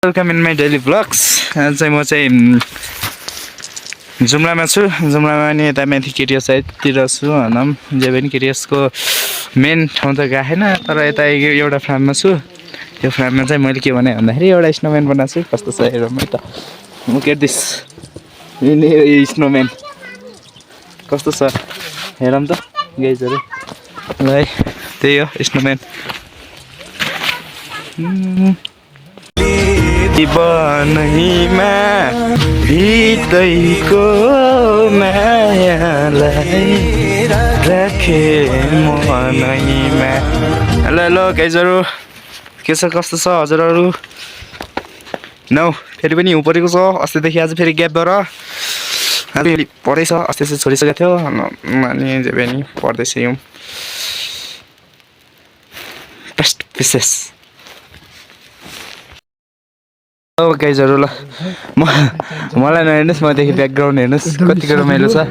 Welcome in my daily blogs. आज चाहिँ म चाहिँ जुम्लामा छु। जुम्लामा नि यता माथि केटिएस साइडतिर छु। भनौँ जे पनि केटिएसको मेन ठाउँ त गएन, तर यता एउटा फार्ममा छु। त्यो फार्ममा चाहिँ मैले के भने भन्दाखेरि एउटा स्नोम्यान बनाएको छु। कस्तो छ हेरौँ है त। लुक एट दिस, स्नोम्यान कस्तो छ हेरौँ त गाइजहरू। ल है त्यही हो स्नोम्यान। बनैमा हृदयको मायालाई राखे मनैमा। ल गाइजहरू के छ कस्तो छ हजुरहरू? नौ फेरि पनि हिउँ परेको छ। अस्तिदेखि आज फेरि ग्याप भएर आज पढ्दैछ। अस्ति चाहिँ छोडिसकेको थियो अनि जे पनि पढ्दैछ हिउँ। बेस्ट विशेष गाइजहरू। ल मलाई नहेर्नुहोस्, मदेखि ब्याकग्राउन्ड हेर्नुहोस् कतिको रमाइलो छ।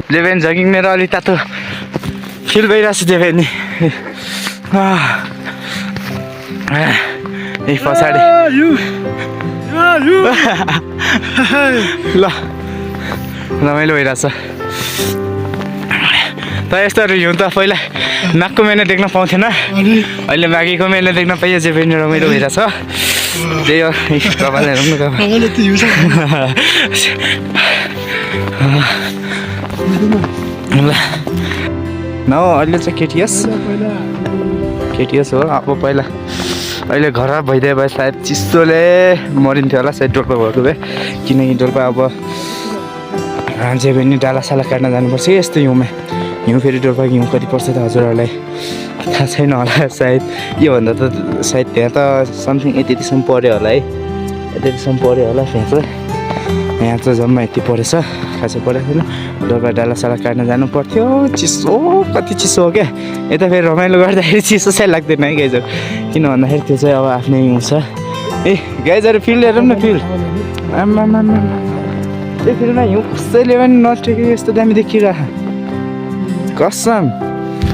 जेभेन जगिङ मेरो अलि तातो फिल भइरहेको छ जेभेन नि। ए पछाडि ल रमाइलो भइरहेछ। त यस्तोहरू हिउँ त पहिला नाकको महिना देख्न पाउँथेन, अहिले माघीको महिना देख्न पाइयो। जेभेन रमाइलो भइरहेछ। त्यही हो कपाल हेरौँ न कपाल। ल न अहिले चाहिँ केटिएस हो। अब पहिला अहिले घर भइदियो भए सायद चिसोले मरिन्थ्यो होला सायद डोल्पा भएको भए, किनकि डोल्पा अब जे पनि डालासाला काट्न जानुपर्छ यस्तो हिउँमा। हिउँ फेरि डोल्पाको हिउँ कति पर्छ त हजुरहरूलाई थाहा छैन होला सायद। योभन्दा त सायद त्यहाँ त समथिङ यतिसम्म पऱ्यो होला है, यतिसम्म पऱ्यो होला त्यहाँ चाहिँ। यहाँ चाहिँ जम्मा यति परेछ, खासै परेको छैन। डोल्पा डालासाला काट्न जानु पर्थ्यो। चिसो कति चिसो हो क्या। यता फेरि रमाइलो गर्दाखेरि चिसो चाहिँ लाग्दैन है गाइजहरू, किन भन्दाखेरि त्यो चाहिँ अब आफ्नै हिउँ छ। ए गाइजहरू फिल्ड हेरौँ न, फिल्ड आम्मा त्यो फिल्डमा हिउँ कसैले पनि नटेको यस्तो दामी देखिरह कसम।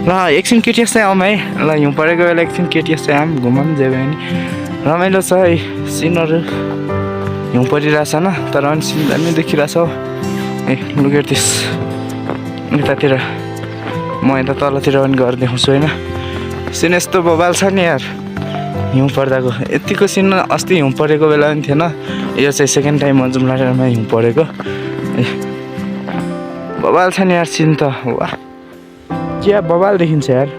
ल एकछिन केटिएस चाहिँ आउँ है। ल हिउँ परेको बेला एकछिन केटिएस चाहिँ आऊँ, घुमाउँ जे पनि रमाइलो छ है। सिनहरू हिउँ परिरहेछ न, तर पनि सिन दामी देखिरहेछ हौ। A look at this. यतातिर म यता तलतिर पनि गएर देखाउँछु होइन। सिन यस्तो बबाल छ नि यार हिउँ पर्दाको। यतिको सिन अस्ति हिउँ परेको बेला पनि थिएन। यो चाहिँ सेकेन्ड टाइम हो जुम्लामा हिउँ परेको। ए बबाल छ नि यार सिन त। वाह क्या बबाल देखिन्छ यार।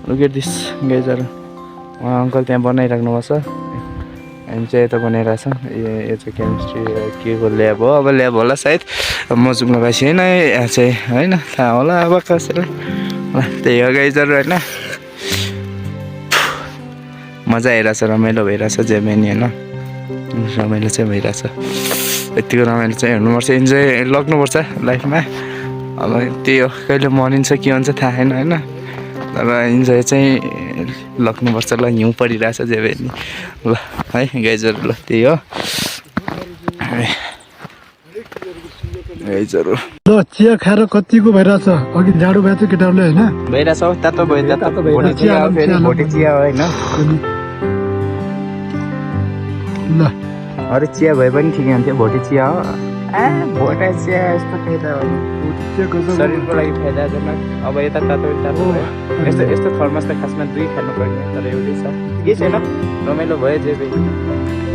लुक एट दिस गाइजहरू। उहाँ अङ्कल त्यहाँ बनाइराख्नु भएको छ, हामी चाहिँ यता बनाइरहेछौँ। यो चाहिँ केमिस्ट्री के को ल्याब हो, अब ल्याब होला सायद। म जुम्ला बासी होइन यहाँ चाहिँ होइन, थाहा होला अब कसैलाई। ल त्यही हो गाइजहरू होइन। मजा आइरहेछ, रमाइलो भइरहेछ जे पनि होइन। रमाइलो चाहिँ भइरहेछ। यतिको रमाइलो चाहिँ हेर्नुपर्छ, इन्जोय लाग्नुपर्छ लाइफमा। अब त्यही हो, कहिले मरिन्छ के हुन्छ थाहा छैन होइन, तर इन्जोय चाहिँ लाग्नुपर्छ। ल हिउँ परिरहेछ जे पनि ल है गाइजहरू। ल त्यही हो गाइजहरू। ल चिया खाएर कतिको भइरहेछ। अघि जाडो भएको थियो केटाहरूले होइन, भइरहेछ हौ तातो भयो। भोटे चिया हो फेरि, भोटे चिया हो होइन। ल अरू चिया भए पनि ठिकै हुन्थ्यो, भोटे चिया हो। भोटे चिया यस्तो फाइदा हो शरीरको लागि फाइदाजनक। अब यता तातो तातो भयो। यस्तो यस्तो थर्मस त खासमा 2 खानुपर्ने, तर एउटै छ। के छैन, रमाइलो भयो जे पनि।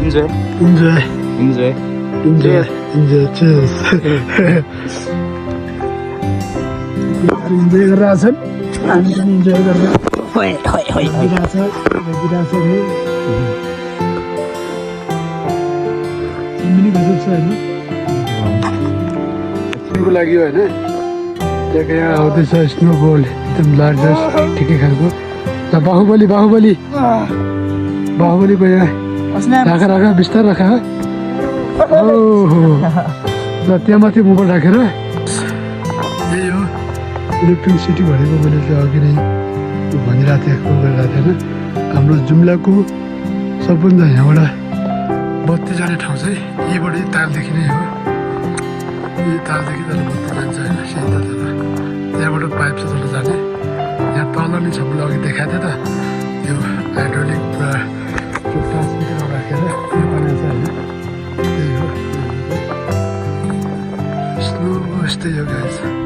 Enjoy enjoy enjoy enjoy enjoy chess. Enjoy गरिरहेछन्, हामी पनि इन्जोय गरेर छ होइन स्कुलको लागि होइन त्यहाँको यहाँ आउँदैछ स्नोफल एकदम लार्जेस्ट ठिकै खालको ल बाहुबली बाहुबली बाहुबलीको यहाँ राख राख बिस्तार राख ओहो ल त्यहाँ माथि मोबाइल राखेर यही हो इलेक्ट्रिसिटी भनेको मैले चाहिँ अघि नै भनिरहेको थिएँ कल गरिरहेको थिएँ होइन हाम्रो जुम्लाको सबभन्दा यहाँबाट बत्ती जाने ठाउँ चाहिँ यहीबाट तालदेखि नै हो यही तालदेखि तल बत्ती जान्छ होइन सिधा तल त्यहाँबाट पाइप छ तल जाने यहाँ तल नै छ मैले अघि देखाएको थिएँ त त्यो हाइड्रोलिक पुरा त्यो ट्रान्समिटर राखेर त्यो बनाएको छ होइन त्यही हो स्लो यस्तै हो गाइस